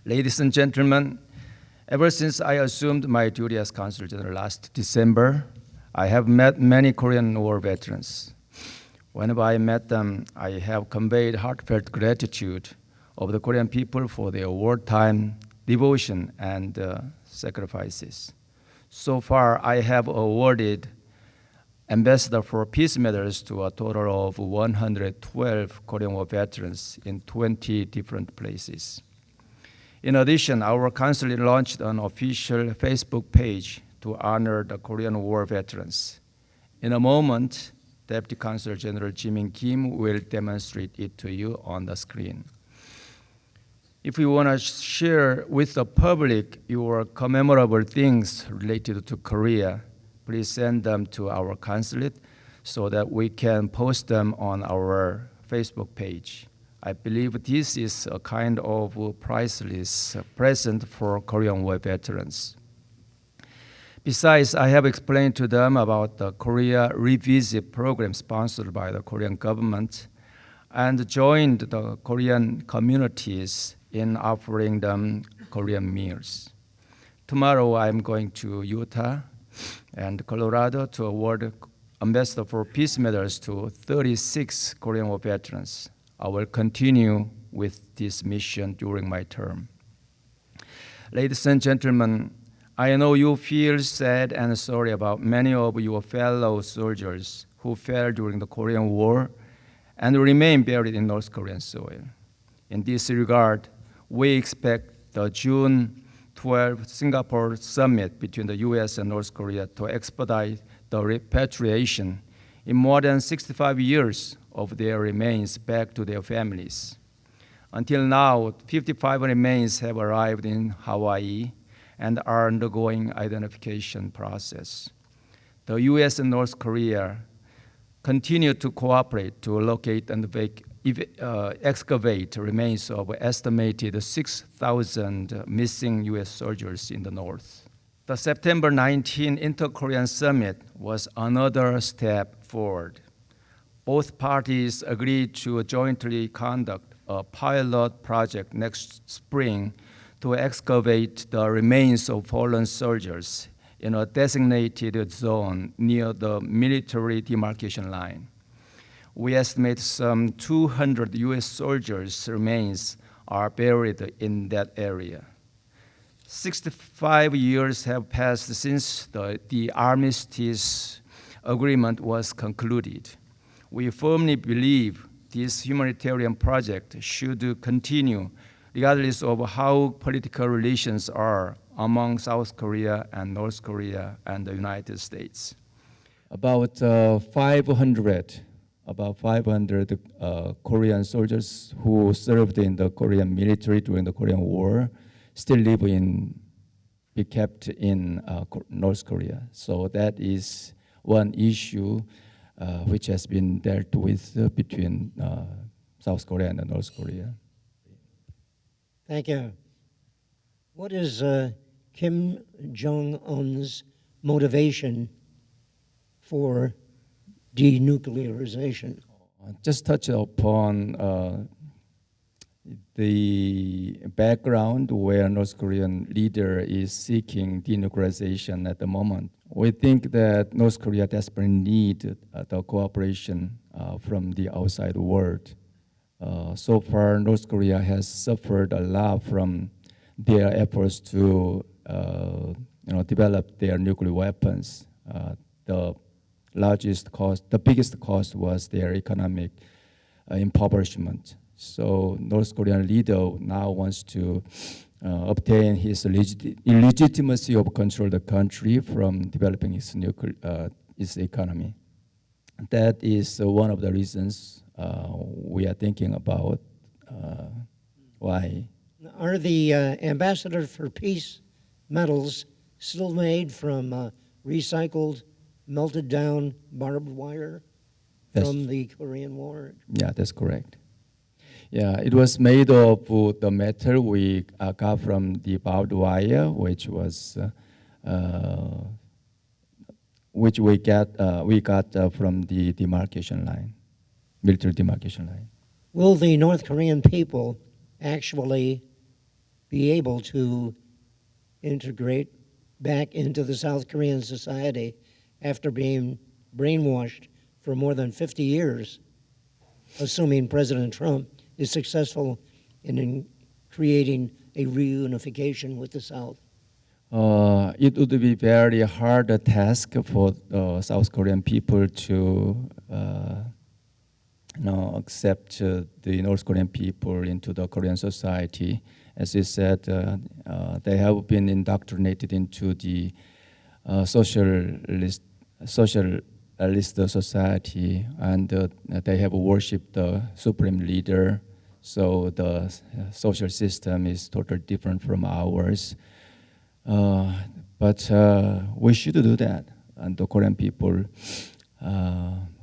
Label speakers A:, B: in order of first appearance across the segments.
A: Ladies and gentlemen, ever since I assumed my duty as Consul General last December, I have met many Korean War veterans. Whenever I met them, I have conveyed heartfelt gratitude of the Korean people for their wartime devotion and sacrifices. So far, I have awarded Ambassador for Peace medals to a total of 112 Korean War veterans in 20 different places. In addition, our council launched an official Facebook page to honor the Korean War veterans. In a moment, Deputy Consul General Jimin Kim will demonstrate it to you on the screen. If you want to share with the public your commemorable things related to Korea, please send them to our consulate so that we can post them on our Facebook page. I believe this is a kind of priceless present for Korean War veterans. Besides, I have explained to them about the Korea Revisit program sponsored by the Korean government and joined the Korean communities in offering them Korean meals. Tomorrow, I'm going to Utah and Colorado to award Ambassador for Peace medals to 36 Korean War veterans. I will continue with this mission during my term. Ladies and gentlemen, I know you feel sad and sorry about many of your fellow soldiers who fell during the Korean War and remain buried in North Korean soil. In this regard, we expect the June 12 Singapore summit between the US and North Korea to expedite the repatriation in more than 65 years of their remains back to their families. Until now, 55 remains have arrived in Hawaii and are undergoing identification process. The US and North Korea continue to cooperate to locate and excavate remains of estimated 6,000 missing US soldiers in the North. The September 19 Inter-Korean Summit was another step forward. Both parties agreed to jointly conduct a pilot project next spring to excavate the remains of fallen soldiers in a designated zone near the military demarcation line. We estimate some 200 US soldiers' remains are buried in that area. 65 years have passed since the armistice agreement was concluded. We firmly believe this humanitarian project should continue regardless of how political relations are among South Korea and North Korea and the United States. About 500 Korean soldiers who served in the Korean military during the Korean War still be kept in North Korea. So that is one issue which has been dealt with between South Korea and North Korea.
B: Thank you. What is Kim Jong-un's motivation for denuclearization?
A: Just touch upon the background where North Korean leader is seeking denuclearization at the moment. We think that North Korea desperately needs the cooperation from the outside world. So far, North Korea has suffered a lot from their efforts to develop their nuclear weapons. The biggest cost was their economic impoverishment. So North Korean leader now wants to obtain his legitimacy of control the country from developing its economy. That is one of the reasons we are thinking about why.
B: Are the Ambassador for Peace medals still made from recycled, melted down barbed wire from the Korean War?
A: Yeah, that's correct. Yeah, it was made of the metal we got from the barbed wire, which we got from the demarcation line, military demarcation line.
B: Will the North Korean people actually be able to integrate back into the South Korean society after being brainwashed for more than 50 years, assuming President Trump is successful in creating a reunification with the South?
A: It would be very hard task for South Korean people to accept the North Korean people into the Korean society. As you said, they have been indoctrinated into the socialist society, and they have worshipped the supreme leader. So the social system is totally different from ours. But we should do that, and the Korean people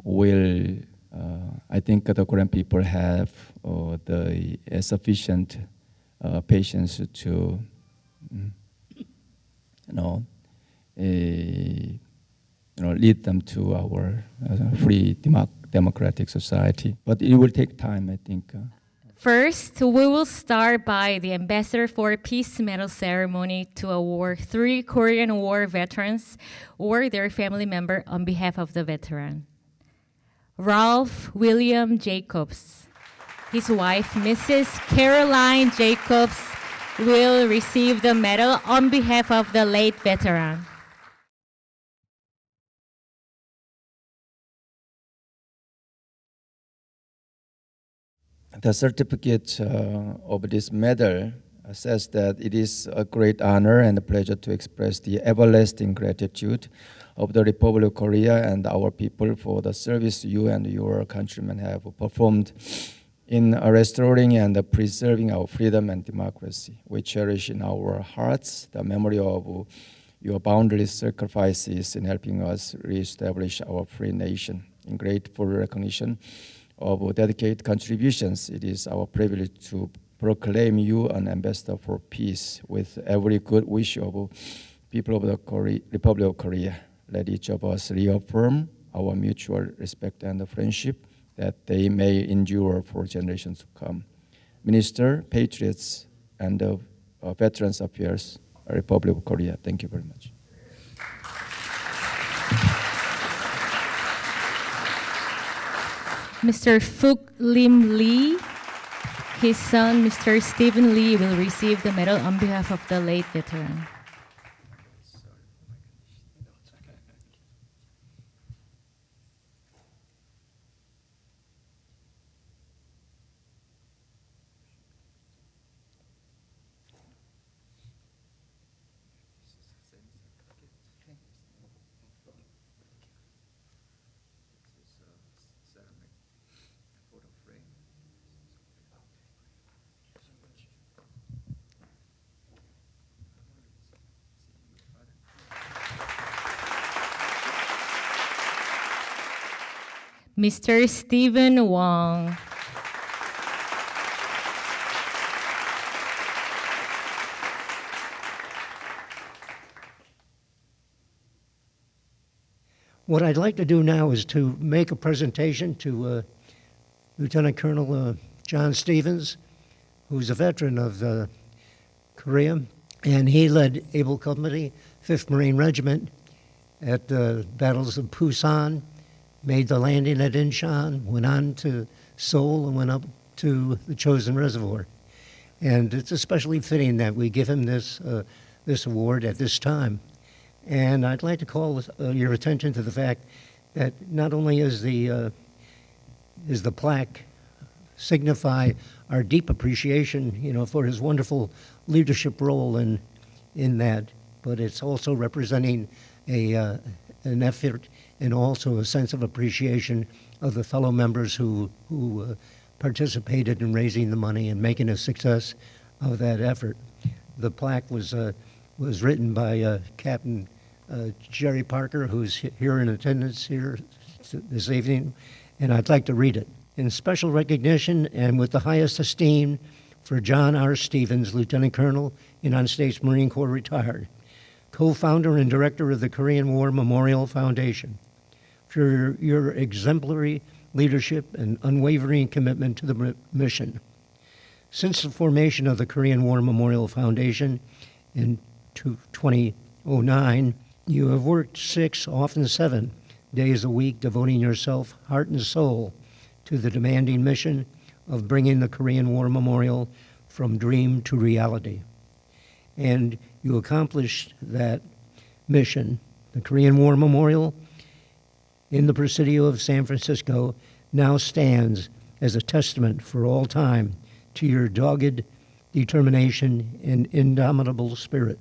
A: will. I think the Korean people have the sufficient patience to, lead them to our free democratic society. But it will take time, I think.
C: First, we will start by the Ambassador for Peace Medal ceremony to award 3 Korean War veterans or their family member on behalf of the veteran. Ralph William Jacobs. His wife, Mrs. Carolyn Jacobs, will receive the medal on behalf of the late veteran.
A: The certificate of this medal says that it is a great honor and a pleasure to express the everlasting gratitude of the Republic of Korea and our people for the service you and your countrymen have performed in restoring and preserving our freedom and democracy. We cherish in our hearts the memory of your boundless sacrifices in helping us reestablish our free nation. In grateful recognition of dedicated contributions, it is our privilege to proclaim you an ambassador for peace with every good wish of people of the Republic of Korea. Let each of us reaffirm our mutual respect and friendship that they may endure for generations to come. Minister, Patriots, and Veterans Affairs, Republic of Korea. Thank you very much.
C: Mr. Fook Lim Lee, his son, Mr. Stephen Lee, will receive the medal on behalf of the late veteran. Mr. Stephen Wong.
B: What I'd like to do now is to make a presentation to Lieutenant Colonel John Stevens, who's a veteran of Korea, and he led Able Company, 5th Marine Regiment at the battles of Pusan, made the landing at Incheon, went on to Seoul, and went up to the Chosin Reservoir. And it's especially fitting that we give him this award at this time. And I'd like to call your attention to the fact that not only is the plaque signify our deep appreciation, for his wonderful leadership role in that, but it's also representing an effort and also a sense of appreciation of the fellow members who participated in raising the money and making a success of that effort. The plaque was written by Captain Jerry Parker, who's here in attendance here this evening, and I'd like to read it. In special recognition and with the highest esteem for John R. Stevens, Lieutenant Colonel, United States Marine Corps retired, co-founder and director of the Korean War Memorial Foundation, for your exemplary leadership and unwavering commitment to the mission. Since the formation of the Korean War Memorial Foundation in 2009, you have worked 6, often 7, days a week, devoting yourself heart and soul to the demanding mission of bringing the Korean War Memorial from dream to reality. And you accomplished that mission. The Korean War Memorial in the Presidio of San Francisco now stands as a testament for all time to your dogged determination and indomitable spirit.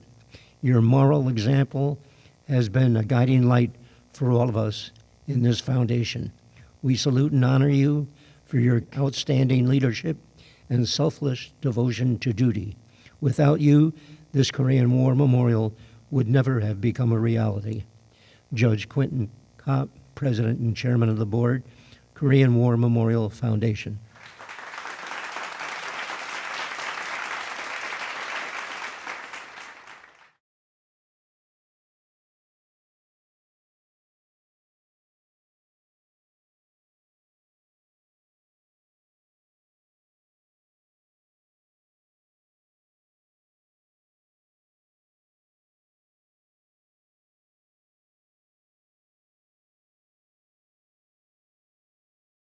B: Your moral example has been a guiding light for all of us in this foundation. We salute and honor you for your outstanding leadership and selfless devotion to duty. Without you, this Korean War Memorial would never have become a reality. Judge Quentin Kopp, President and Chairman of the Board, Korean War Memorial Foundation.